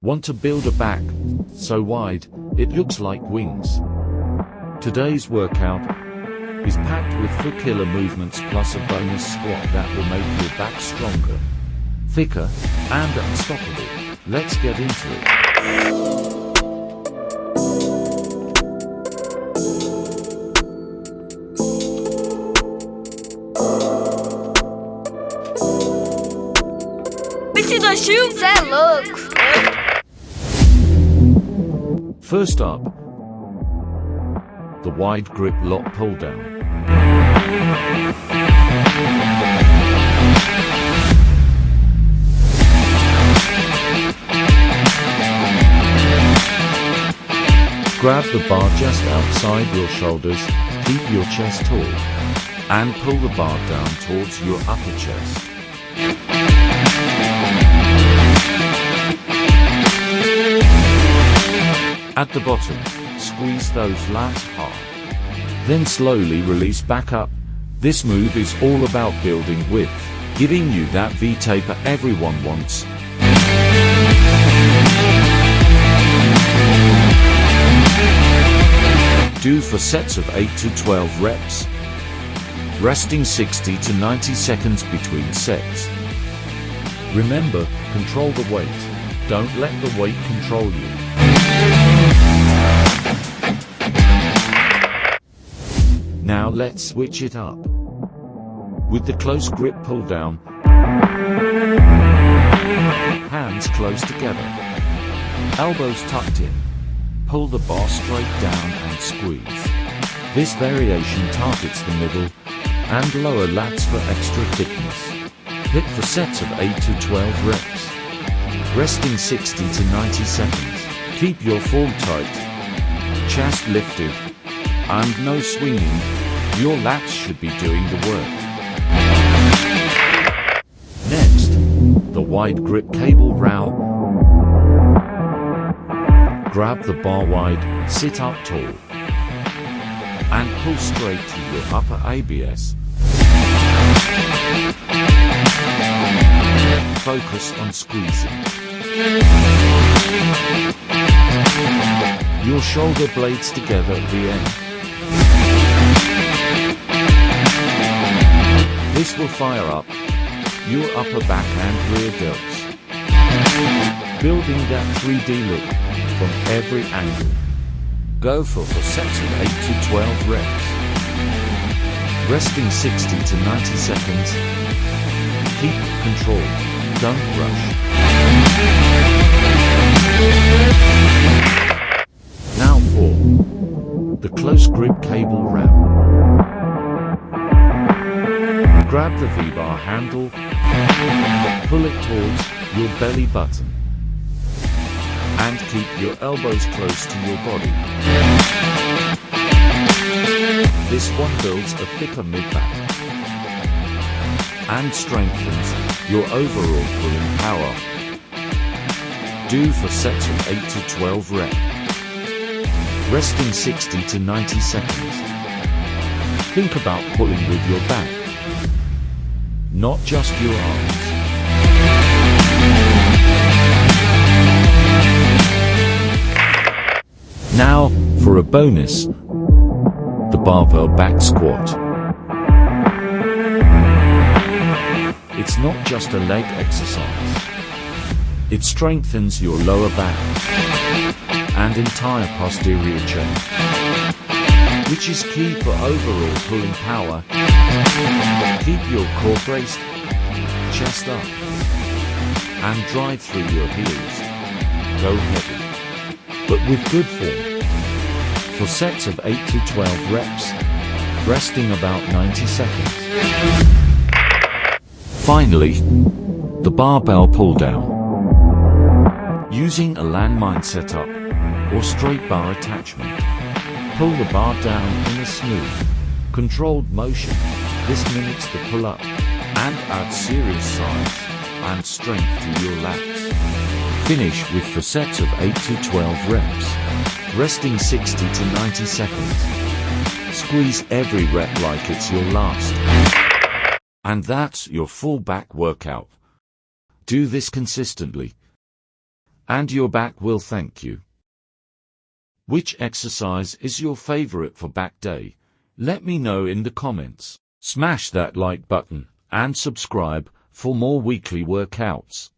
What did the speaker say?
Want to build a back so wide it looks like wings? Today's workout is packed with foot killer movements plus a bonus squat that will make your back stronger, thicker, and unstoppable. Let's get into it. The shoes that look. First up, the wide grip Lat Pulldown. Grab the bar just outside your shoulders, keep your chest tall, and pull the bar down towards your upper chest. At the bottom, squeeze those lats hard. Then slowly release back up. This move is all about building width, giving you that V-taper everyone wants. Do for sets of 8 to 12 reps, resting 60 to 90 seconds between sets. Remember, control the weight. Don't let the weight control you. Now let's switch it up. With the close grip pull down, hands close together, elbows tucked in, pull the bar straight down and squeeze. This variation targets the middle and lower lats for extra thickness. Hit for sets of 8 to 12 reps, resting 60 to 90 seconds. Keep your form tight, chest lifted, and no swinging. Your lats should be doing the work. Next, the wide grip cable row. Grab the bar wide, sit up tall, and pull straight to your upper abs. Focus on squeezing your shoulder blades together at the end. This will fire up your upper back and rear delts, building that 3D look from every angle. Go for sets of 8 to 12 reps, resting 60 to 90 seconds. Keep control, don't rush. Now for the close grip cable round. Grab the V-bar handle, pull it towards your belly button, and keep your elbows close to your body. This one builds a thicker mid-back and strengthens your overall pulling power. Do for sets of 8 to 12 reps, resting 60 to 90 seconds. Think about pulling with your back, not just your arms. Now, for a bonus, the Barbell Back Squat. It's not just a leg exercise. It strengthens your lower back and entire posterior chain, which is key for overall pulling power. Keep your core braced, chest up, and drive through your heels. Go heavy, but with good form. For sets of 8 to 12 reps, resting about 90 seconds. Finally, the Barbell Pulldown. Using a landmine setup or straight bar attachment, pull the bar down in a smooth, controlled motion. This mimics the pull-up and adds serious size and strength to your lats. Finish with 4 sets of 8 to 12 reps, resting 60 to 90 seconds. Squeeze every rep like it's your last. And that's your full back workout. Do this consistently, and your back will thank you. Which exercise is your favorite for back day? Let me know in the comments. Smash that like button and subscribe for more weekly workouts.